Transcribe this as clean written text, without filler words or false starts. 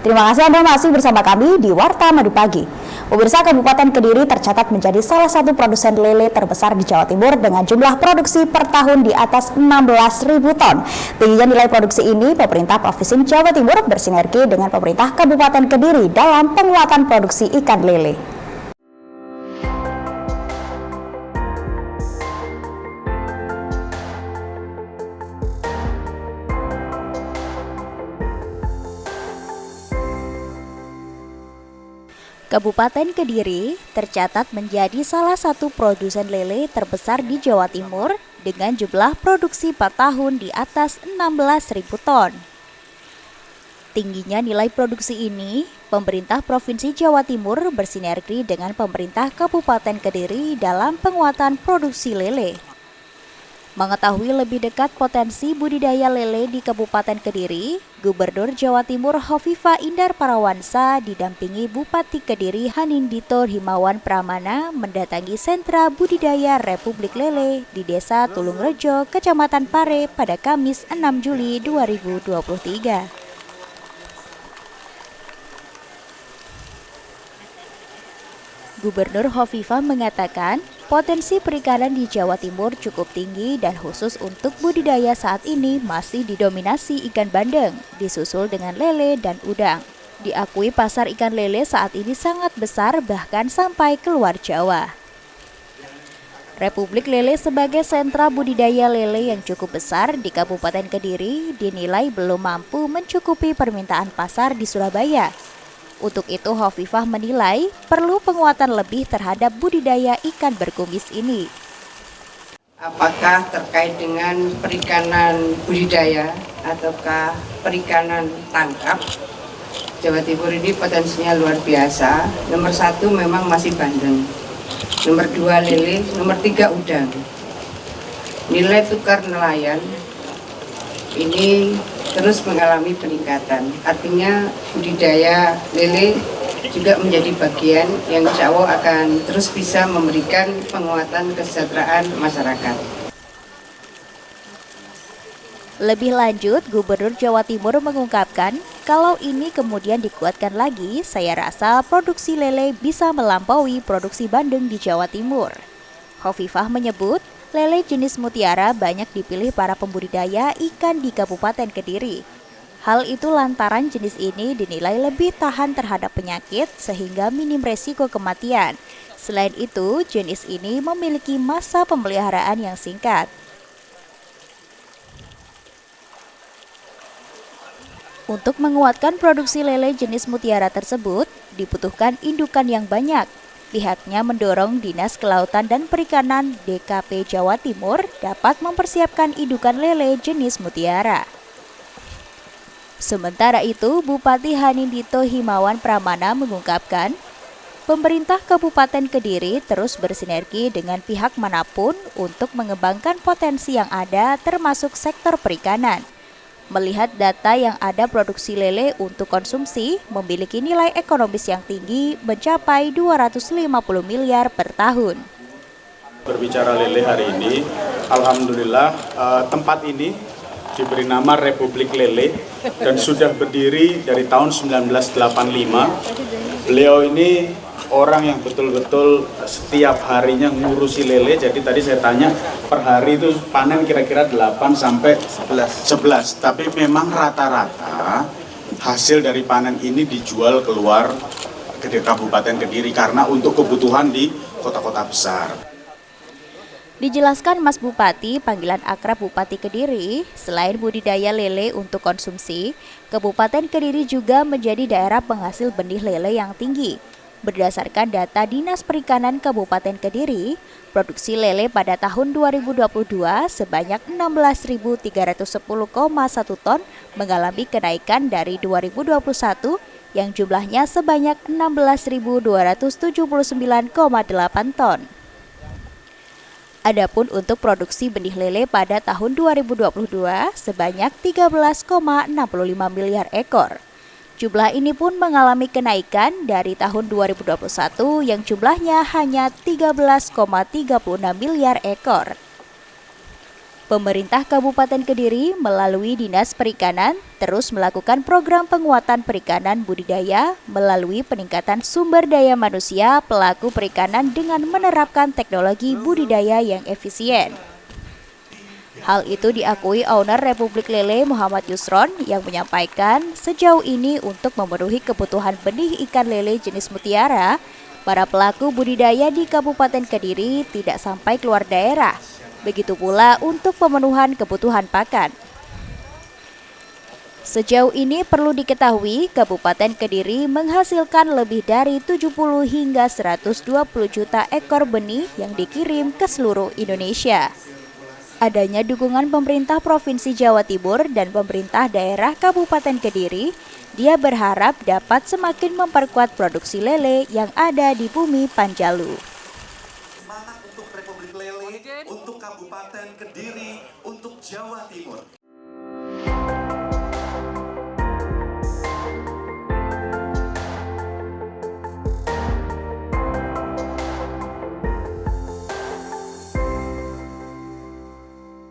Terima kasih Anda masih bersama kami di Warta Madu Pagi. Pemirsa, Kabupaten Kediri tercatat menjadi salah satu produsen lele terbesar di Jawa Timur dengan jumlah produksi per tahun di atas 16.000 ton. Tingginya nilai produksi ini, pemerintah Provinsi Jawa Timur bersinergi dengan pemerintah Kabupaten Kediri dalam penguatan produksi ikan lele. Kabupaten Kediri tercatat menjadi salah satu produsen lele terbesar di Jawa Timur dengan jumlah produksi per tahun di atas 16.000 ton. Tingginya nilai produksi ini, pemerintah Provinsi Jawa Timur bersinergi dengan pemerintah Kabupaten Kediri dalam penguatan produksi lele. Mengetahui lebih dekat potensi budidaya lele di Kabupaten Kediri, Gubernur Jawa Timur Hovifah Indar Parawansa didampingi Bupati Kediri Hanindito Himawan Pramana mendatangi sentra budidaya Republik Lele di Desa Tulungrejo, Kecamatan Pare pada Kamis 6 Juli 2023. Gubernur Hovifah mengatakan, potensi perikanan di Jawa Timur cukup tinggi dan khusus untuk budidaya saat ini masih didominasi ikan bandeng, disusul dengan lele dan udang. Diakui pasar ikan lele saat ini sangat besar bahkan sampai keluar Jawa. Republik Lele sebagai sentra budidaya lele yang cukup besar di Kabupaten Kediri dinilai belum mampu mencukupi permintaan pasar di Surabaya. Untuk itu, Hovifah menilai perlu penguatan lebih terhadap budidaya ikan berkumis ini. Apakah terkait dengan perikanan budidaya ataukah perikanan tangkap? Jawa Timur ini potensinya luar biasa. Nomor 1 memang masih bandeng. Nomor 2 lele, nomor 3 udang. Nilai tukar nelayan ini terus mengalami peningkatan. Artinya budidaya lele juga menjadi bagian yang insya Allah akan terus bisa memberikan penguatan kesejahteraan masyarakat. Lebih lanjut, Gubernur Jawa Timur mengungkapkan, kalau ini kemudian dikuatkan lagi, saya rasa produksi lele bisa melampaui produksi bandeng di Jawa Timur. Hovifah menyebut, lele jenis mutiara banyak dipilih para pembudidaya ikan di Kabupaten Kediri. Hal itu lantaran jenis ini dinilai lebih tahan terhadap penyakit sehingga minim resiko kematian. Selain itu, jenis ini memiliki masa pemeliharaan yang singkat. Untuk menguatkan produksi lele jenis mutiara tersebut, dibutuhkan indukan yang banyak. Pihaknya mendorong Dinas Kelautan dan Perikanan DKP Jawa Timur dapat mempersiapkan indukan lele jenis mutiara. Sementara itu, Bupati Hanindito Himawan Pramana mengungkapkan, pemerintah Kabupaten Kediri terus bersinergi dengan pihak manapun untuk mengembangkan potensi yang ada termasuk sektor perikanan. Melihat data yang ada, produksi lele untuk konsumsi memiliki nilai ekonomis yang tinggi mencapai 250 miliar per tahun. Berbicara lele hari ini, alhamdulillah tempat ini diberi nama Republik Lele dan sudah berdiri dari tahun 1985. Beliau ini orang yang betul-betul setiap harinya ngurusi lele. Jadi tadi saya tanya per hari itu panen kira-kira 8 sampai 11. Tapi memang rata-rata hasil dari panen ini dijual keluar ke Kabupaten Kediri karena untuk kebutuhan di kota-kota besar. Dijelaskan Mas Bupati, panggilan akrab Bupati Kediri, selain budidaya lele untuk konsumsi, Kabupaten Kediri juga menjadi daerah penghasil benih lele yang tinggi. Berdasarkan data Dinas Perikanan Kabupaten Kediri, produksi lele pada tahun 2022 sebanyak 16.310,1 ton mengalami kenaikan dari 2021 yang jumlahnya sebanyak 16.279,8 ton. Adapun untuk produksi benih lele pada tahun 2022 sebanyak 13,65 miliar ekor. Jumlah ini pun mengalami kenaikan dari tahun 2021 yang jumlahnya hanya 13,36 miliar ekor. Pemerintah Kabupaten Kediri melalui Dinas Perikanan terus melakukan program penguatan perikanan budidaya melalui peningkatan sumber daya manusia pelaku perikanan dengan menerapkan teknologi budidaya yang efisien. Hal itu diakui owner Republik Lele Muhammad Yusron yang menyampaikan sejauh ini untuk memenuhi kebutuhan benih ikan lele jenis mutiara, para pelaku budidaya di Kabupaten Kediri tidak sampai keluar daerah. Begitu pula untuk pemenuhan kebutuhan pakan. Sejauh ini perlu diketahui Kabupaten Kediri menghasilkan lebih dari 70 hingga 120 juta ekor benih yang dikirim ke seluruh Indonesia. Adanya dukungan pemerintah Provinsi Jawa Timur dan pemerintah daerah Kabupaten Kediri, dia berharap dapat semakin memperkuat produksi lele yang ada di bumi Panjalu. Untuk Kabupaten Kediri, untuk Jawa Timur.